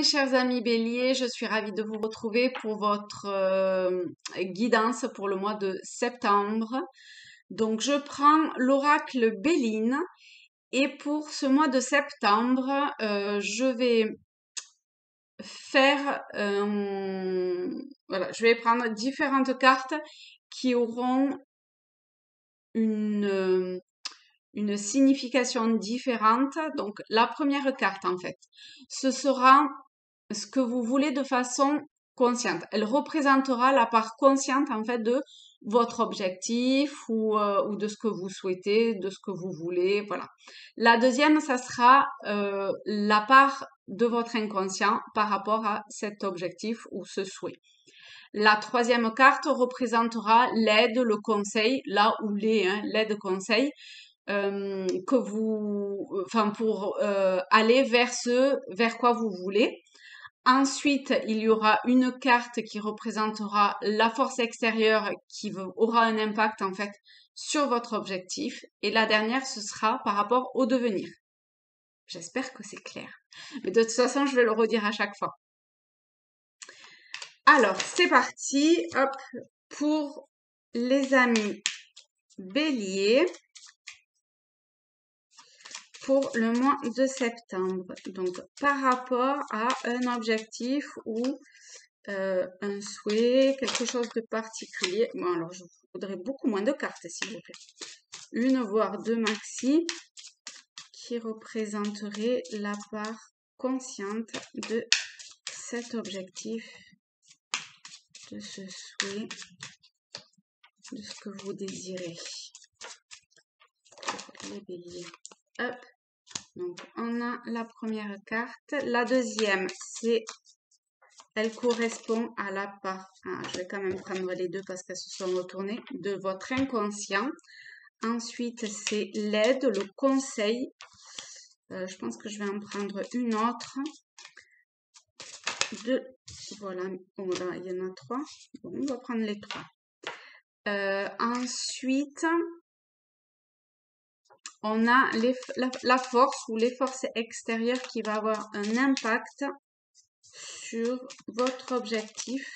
mes chers amis Bélier, je suis ravie de vous retrouver pour votre guidance pour le mois de septembre. Donc je prends l'oracle Béline et pour ce mois de septembre, je vais faire, voilà, je vais prendre différentes cartes qui auront une une signification différente. Donc la première carte en fait, ce sera ce que vous voulez de façon consciente. Elle représentera la part consciente en fait de votre objectif ou de ce que vous souhaitez, de ce que vous voulez, voilà. La deuxième, ça sera la part de votre inconscient par rapport à cet objectif ou ce souhait. La troisième carte représentera l'aide, le conseil, là où l'aide conseil que vous, enfin pour aller vers quoi vous voulez. Ensuite, il y aura une carte qui représentera la force extérieure qui aura un impact en fait sur votre objectif. Et la dernière, ce sera par rapport au devenir. J'espère que c'est clair. Mais de toute façon, je vais le redire à chaque fois. Alors, c'est parti. Hop, pour les amis Bélier. Pour le mois de septembre. Donc, par rapport à un objectif ou un souhait, quelque chose de particulier. Bon, alors, je voudrais beaucoup moins de cartes, s'il vous plaît. Une, voire deux maxi, qui représenteraient la part consciente de cet objectif, de ce souhait, de ce que vous désirez. Pour les béliers. Hop. Donc, on a la première carte. La deuxième, elle correspond à la part, je vais quand même prendre les deux parce qu'elles se sont retournées, de votre inconscient. Ensuite, c'est l'aide, le conseil. Je pense que je vais en prendre une autre. Voilà, bon, là, il y en a trois. Bon, on va prendre les trois. Ensuite, on a la force ou les forces extérieures qui va avoir un impact sur votre objectif.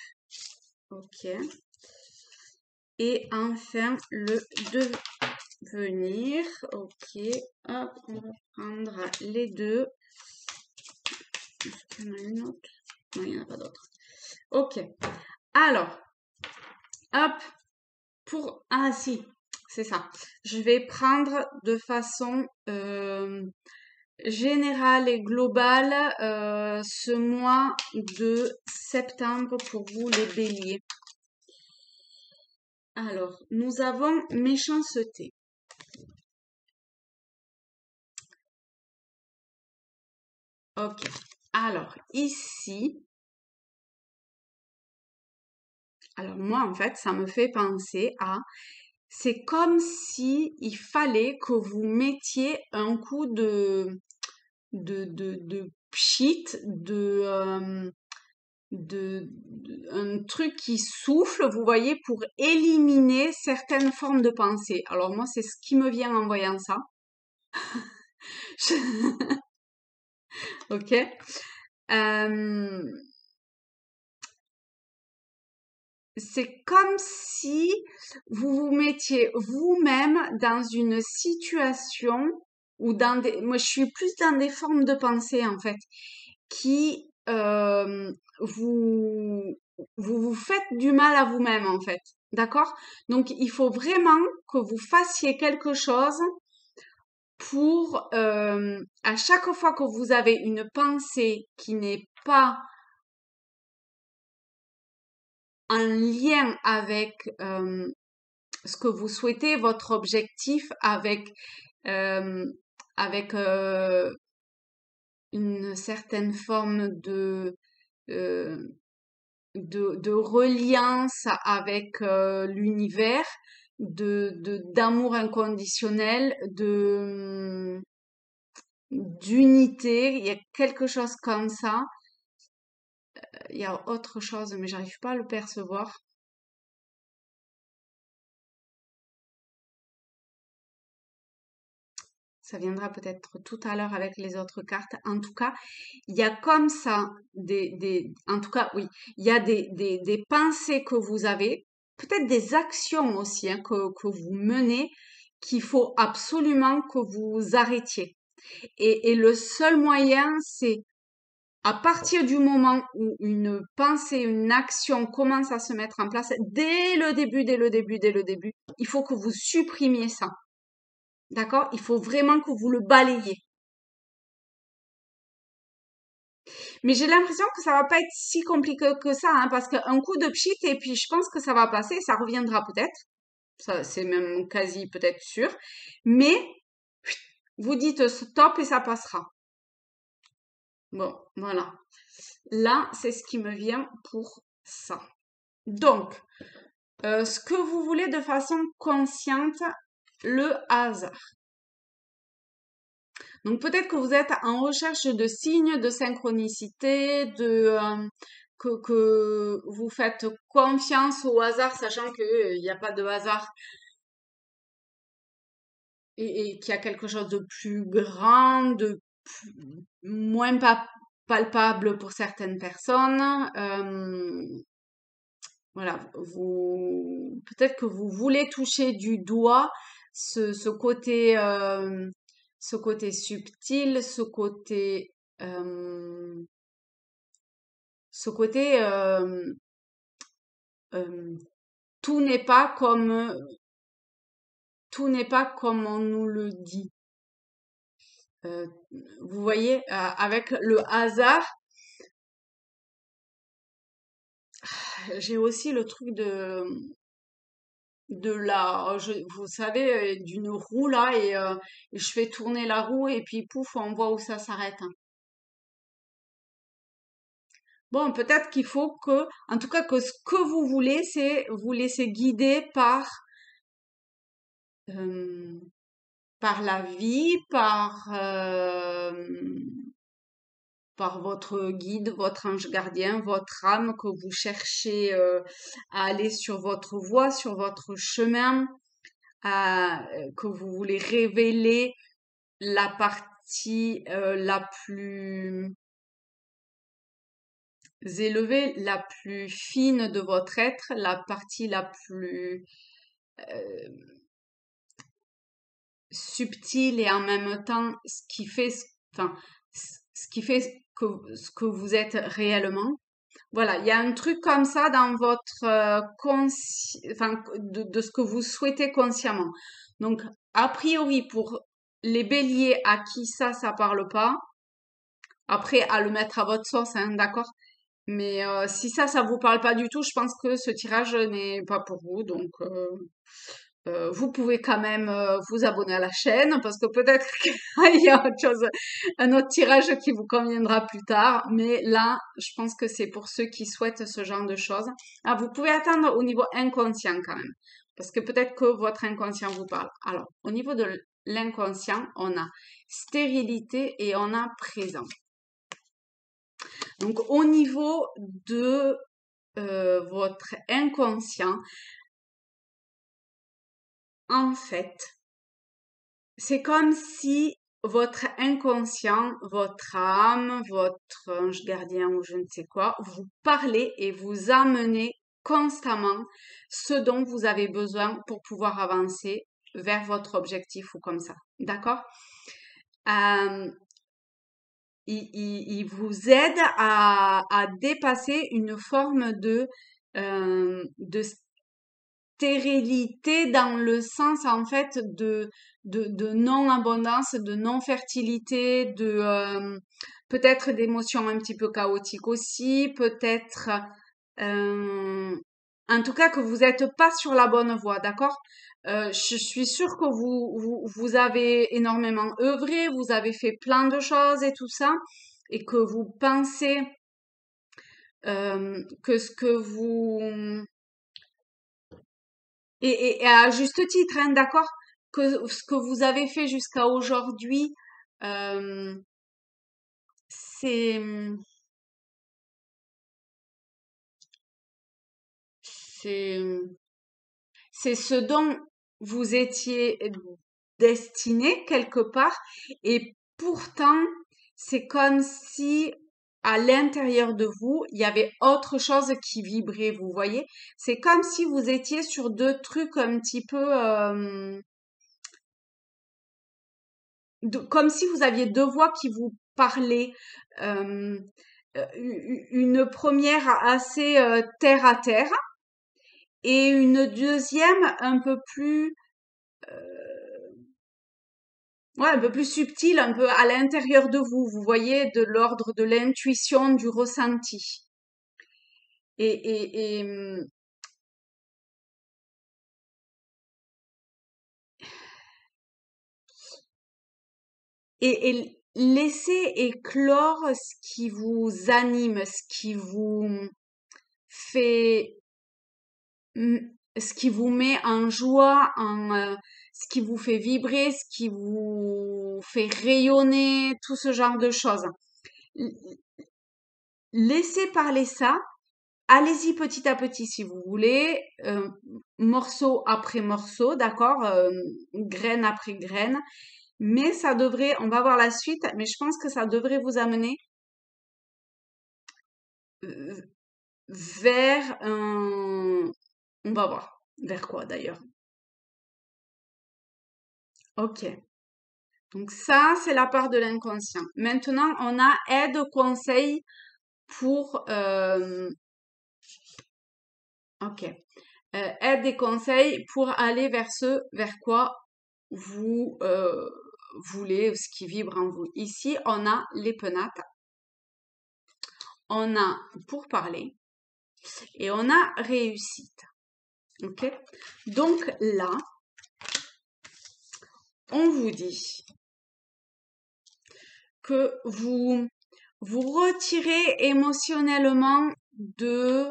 Ok. Et enfin, le devenir. Ok. Hop, on va prendre les deux. Est-ce qu'il y en a une autre? Non, il n'y en a pas d'autre. Ok. Alors, hop, ah si, c'est ça. Je vais prendre de façon générale et globale ce mois de septembre pour vous les béliers. Alors, nous avons méchanceté. Ok. Alors, ici, alors moi, en fait, ça me fait penser à, c'est comme si il fallait que vous mettiez un coup de pchit, un truc qui souffle, vous voyez, pour éliminer certaines formes de pensée. Alors moi, c'est ce qui me vient en voyant ça. Ok. C'est comme si vous vous mettiez vous-même dans une situation ou moi je suis plus dans des formes de pensée en fait, qui vous faites du mal à vous-même en fait, d'accord? Donc il faut vraiment que vous fassiez quelque chose pour à chaque fois que vous avez une pensée qui n'est pas en lien avec ce que vous souhaitez, votre objectif, euh, avec une certaine forme euh, de reliance avec l'univers, d'amour inconditionnel, d'unité. Il y a quelque chose comme ça. Il y a autre chose, mais j'arrive pas à le percevoir. Ça viendra peut-être tout à l'heure avec les autres cartes. En tout cas, il y a comme ça en tout cas, oui, il y a des pensées que vous avez, peut-être des actions aussi hein, que vous menez, qu'il faut absolument que vous arrêtiez. Et le seul moyen, c'est à partir du moment où une pensée, une action commence à se mettre en place, dès le début, dès le début, dès le début, il faut que vous supprimiez ça. D'accord? Il faut vraiment que vous le balayez. Mais j'ai l'impression que ça va pas être si compliqué que ça, hein, parce qu'un coup de pchit et puis je pense que ça va passer, ça reviendra peut-être. Ça, c'est même quasi peut-être sûr. Mais vous dites stop et ça passera. Bon, voilà. Là, c'est ce qui me vient pour ça. Donc, ce que vous voulez de façon consciente, le hasard. Donc peut-être que vous êtes en recherche de signes de synchronicité, que vous faites confiance au hasard, sachant qu'il n'y a pas de hasard et qu'il y a quelque chose de plus grand, moins palpable pour certaines personnes. Voilà, vous peut-être que vous voulez toucher du doigt ce côté ce côté subtil, euh, ce côté euh, tout n'est pas comme tout n'est pas comme on nous le dit. Euh, vous voyez, avec le hasard, j'ai aussi le truc de vous savez, d'une roue là et je fais tourner la roue et puis pouf, on voit où ça s'arrête, hein. Bon, peut-être qu'il faut que, en tout cas, que ce que vous voulez, c'est vous laisser guider euh, par la vie, par votre guide, votre ange gardien, votre âme, que vous cherchez à aller sur votre voie, sur votre chemin, que vous voulez révéler la partie la plus élevée, la plus fine de votre être, la partie la plus euh, subtile et en même temps enfin, ce qui fait ce que vous êtes réellement. Voilà, il y a un truc comme ça dans votre enfin, de ce que vous souhaitez consciemment. Donc, a priori, pour les béliers à qui ça parle pas, après, à le mettre à votre sauce, hein, d'accord? Mais si ça vous parle pas du tout, je pense que ce tirage n'est pas pour vous. Donc, vous pouvez quand même vous abonner à la chaîne parce que peut-être qu'il y a autre chose, un autre tirage qui vous conviendra plus tard. Mais là, je pense que c'est pour ceux qui souhaitent ce genre de choses. Ah, vous pouvez attendre au niveau inconscient quand même parce que peut-être que votre inconscient vous parle. Alors, au niveau de l'inconscient, on a stérilité et on a présent. Donc, au niveau de votre inconscient, en fait, c'est comme si votre inconscient, votre âme, votre ange gardien ou je ne sais quoi, vous parlez et vous amenez constamment ce dont vous avez besoin pour pouvoir avancer vers votre objectif ou comme ça. D'accord? Euh, il vous aide à dépasser une forme de stérilité dans le sens en fait de non-abondance, de non-fertilité, peut-être d'émotions un petit peu chaotiques aussi, peut-être euh, en tout cas que vous n'êtes pas sur la bonne voie, d'accord? Je suis sûre que vous avez énormément œuvré, vous avez fait plein de choses et tout ça, et que vous pensez que ce que vous et à juste titre, hein, d'accord, que ce que vous avez fait jusqu'à aujourd'hui, euh, c'est, c'est, c'est ce dont vous étiez, destinée quelque part. Et pourtant, c'est comme si à l'intérieur de vous, il y avait autre chose qui vibrait, vous voyez? C'est comme si vous étiez sur deux trucs un petit peu, comme si vous aviez deux voix qui vous parlaient. Euh, une première assez terre à terre et une deuxième un peu plus, ouais, un peu plus subtile, un peu à l'intérieur de vous. Vous voyez, de l'ordre de l'intuition, du ressenti. Et, et, et, hum, et laissez éclore ce qui vous anime, ce qui vous fait, ce qui vous met en joie, ce qui vous fait vibrer, ce qui vous fait rayonner, tout ce genre de choses. L- Laissez parler ça. Allez-y petit à petit si vous voulez, morceau après morceau, d'accord, graine après graine. Mais ça devrait, on va voir la suite, mais je pense que ça devrait vous amener euh, vers un... On va voir. Vers quoi d'ailleurs? Ok. Donc ça, c'est la part de l'inconscient. Maintenant, on a aide, conseil pour... ok. Aide et conseils pour aller vers ce vers quoi vous voulez, ce qui vibre en vous. Ici, on a les penates, on a pour parler et on a réussite. Ok? Donc là, on vous dit que vous retirez émotionnellement de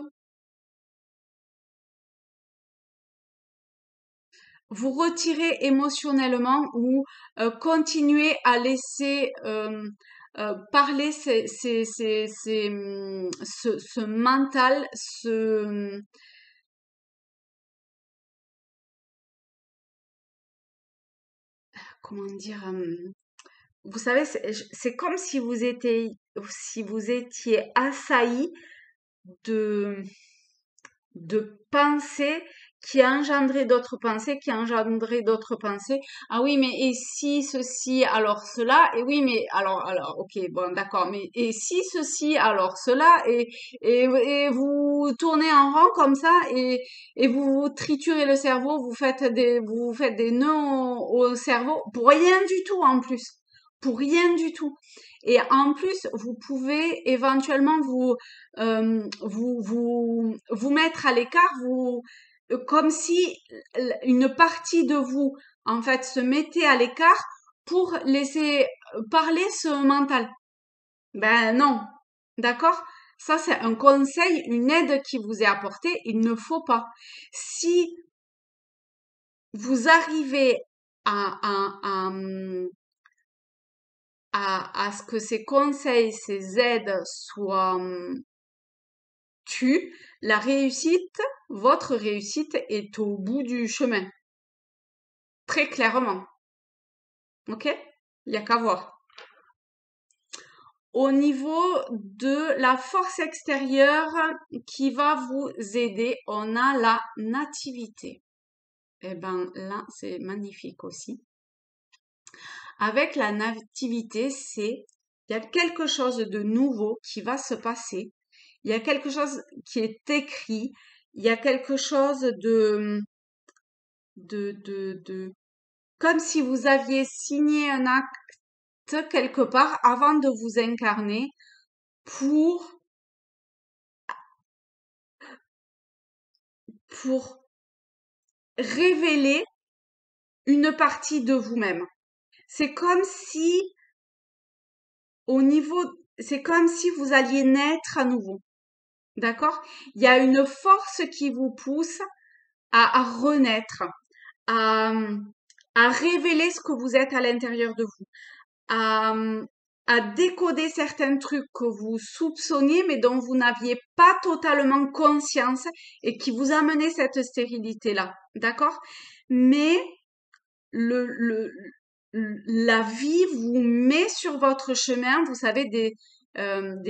vous retirez émotionnellement ou continuez à laisser parler ce mental, comment dire, vous savez, c'est comme si vous étiez assailli de, de pensées qui engendraient d'autres pensées, qui engendraient d'autres pensées. Ah oui, mais et si ceci, alors cela, et oui, mais alors, ok, bon, d'accord, mais et si ceci, alors cela, et vous tournez en rond comme ça, et vous triturez le cerveau, vous faites des nœuds au cerveau, pour rien du tout en plus. Pour rien du tout. Et en plus, vous pouvez éventuellement vous mettre à l'écart, comme si une partie de vous, en fait, se mettait à l'écart pour laisser parler ce mental. Ben non, d'accord? Ça, c'est un conseil, une aide qui vous est apportée. Il ne faut pas. Si vous arrivez à ce que ces conseils, ces aides soient la réussite, votre réussite est au bout du chemin. Très clairement. Ok? Il n'y a qu'à voir. Au niveau de la force extérieure qui va vous aider, on a la nativité. Eh ben là, c'est magnifique aussi. Avec la nativité, il y a quelque chose de nouveau qui va se passer. Il y a quelque chose qui est écrit. Il y a quelque chose de, comme si vous aviez signé un acte quelque part avant de vous incarner pour, pour révéler une partie de vous-même. C'est comme si, c'est comme si vous alliez naître à nouveau. D'accord? Il y a une force qui vous pousse à renaître, à, à révéler ce que vous êtes à l'intérieur de vous, à, à décoder certains trucs que vous soupçonniez mais dont vous n'aviez pas totalement conscience et qui vous amenaient cette stérilité-là. D'accord? Mais la vie vous met sur votre chemin, vous savez, des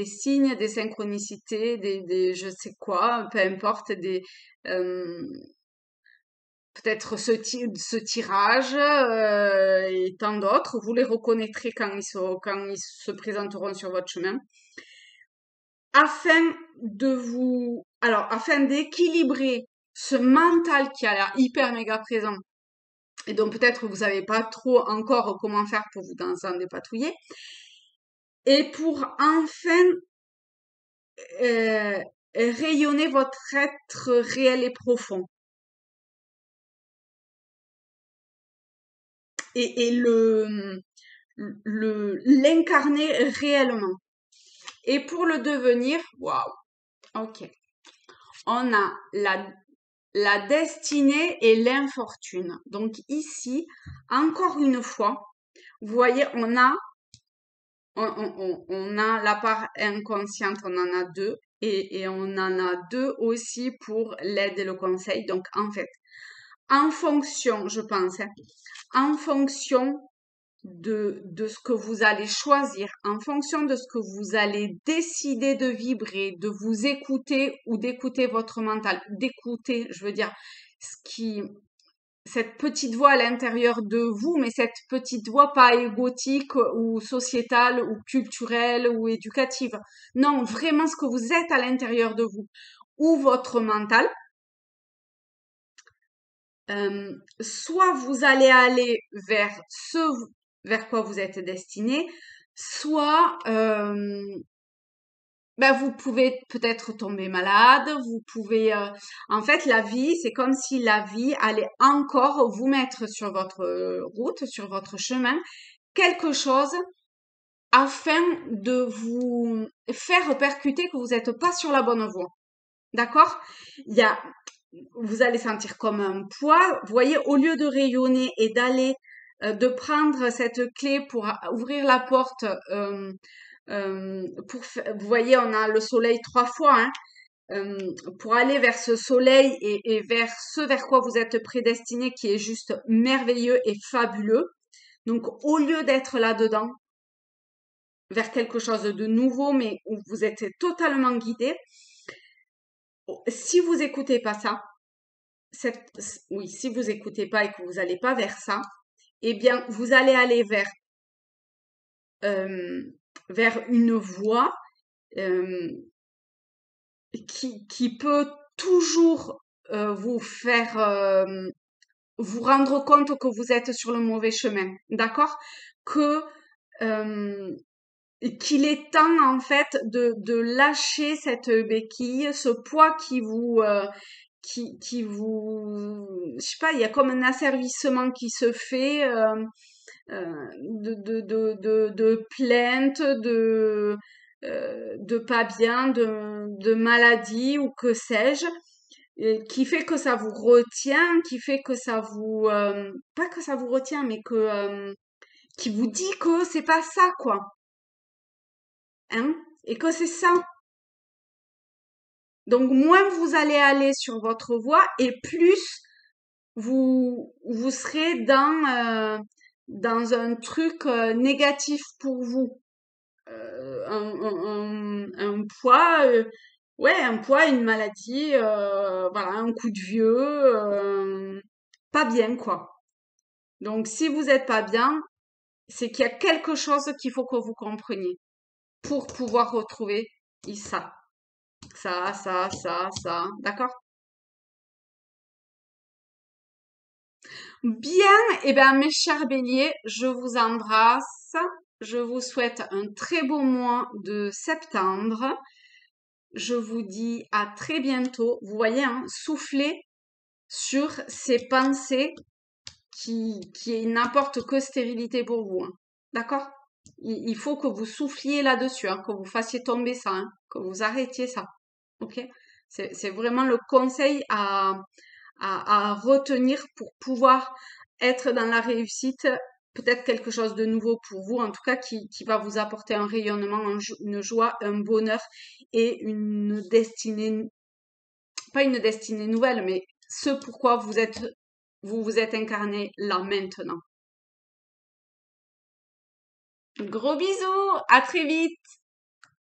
signes, des synchronicités, je sais quoi, peu importe, peut-être ce tirage et tant d'autres. Vous les reconnaîtrez quand ils se présenteront sur votre chemin. Afin d'équilibrer ce mental qui a l'air hyper méga présent et donc peut-être vous savez pas trop encore comment faire pour vous en dépatouiller, et pour enfin euh, rayonner votre être réel et profond et l'incarner réellement. Et pour le devenir, waouh, ok, on a la destinée et l'infortune. Donc ici, encore une fois, vous voyez, on a la part inconsciente, on en a deux, et on en a deux aussi pour l'aide et le conseil. Donc en fait, en fonction, je pense, hein, en fonction de ce que vous allez choisir, en fonction de ce que vous allez décider de vibrer, de vous écouter ou d'écouter votre mental, d'écouter, je veux dire, cette petite voix à l'intérieur de vous, mais cette petite voix pas égotique ou sociétale ou culturelle ou éducative. Non, vraiment ce que vous êtes à l'intérieur de vous ou votre mental. Soit vous allez aller vers ce vers quoi vous êtes destiné, soit vous pouvez peut-être tomber malade, vous pouvez en fait la vie, c'est comme si la vie allait encore vous mettre sur votre route, sur votre chemin, quelque chose afin de vous faire percuter que vous n'êtes pas sur la bonne voie. D'accord? Il y a Vous allez sentir comme un poids. Vous voyez, au lieu de rayonner et de prendre cette clé pour ouvrir la porte, vous voyez, on a le soleil 3 fois, hein, pour aller vers ce soleil et vers ce vers quoi vous êtes prédestiné, qui est juste merveilleux et fabuleux. Donc, au lieu d'être là-dedans, vers quelque chose de nouveau, mais où vous êtes totalement guidé, si vous écoutez pas ça, oui, si vous écoutez pas et que vous n'allez pas vers ça, eh bien, vous allez aller vers une voie qui peut toujours vous faire vous rendre compte que vous êtes sur le mauvais chemin, d'accord? Que qu'il est temps en fait de lâcher cette béquille, ce poids qui vous, je sais pas, il y a comme un asservissement qui se fait de plaintes, de pas bien, de maladie ou que sais-je, et qui fait que ça vous retient, qui fait que ça vous, pas que ça vous retient, mais qui vous dit que c'est pas ça, quoi, hein, et que c'est ça. Donc, moins vous allez aller sur votre voie et plus vous serez dans un truc négatif pour vous. Un poids, ouais, un poids, une maladie, voilà, un coup de vieux, pas bien, quoi. Donc, si vous êtes pas bien, c'est qu'il y a quelque chose qu'il faut que vous compreniez pour pouvoir retrouver ça, ça, d'accord? Bien, eh bien, mes chers béliers, je vous embrasse. Je vous souhaite un très beau mois de septembre. Je vous dis à très bientôt. Vous voyez, hein, soufflez sur ces pensées qui n'apportent que stérilité pour vous, hein. D'accord? Il faut que vous souffliez là-dessus, hein, que vous fassiez tomber ça, hein, que vous arrêtiez ça. Ok? C'est vraiment le conseil à retenir pour pouvoir être dans la réussite, peut-être quelque chose de nouveau pour vous, en tout cas qui va vous apporter un rayonnement, une joie, un bonheur et une destinée, pas une destinée nouvelle, mais ce pourquoi vous êtes vous vous êtes incarné là maintenant. Gros bisous, à très vite!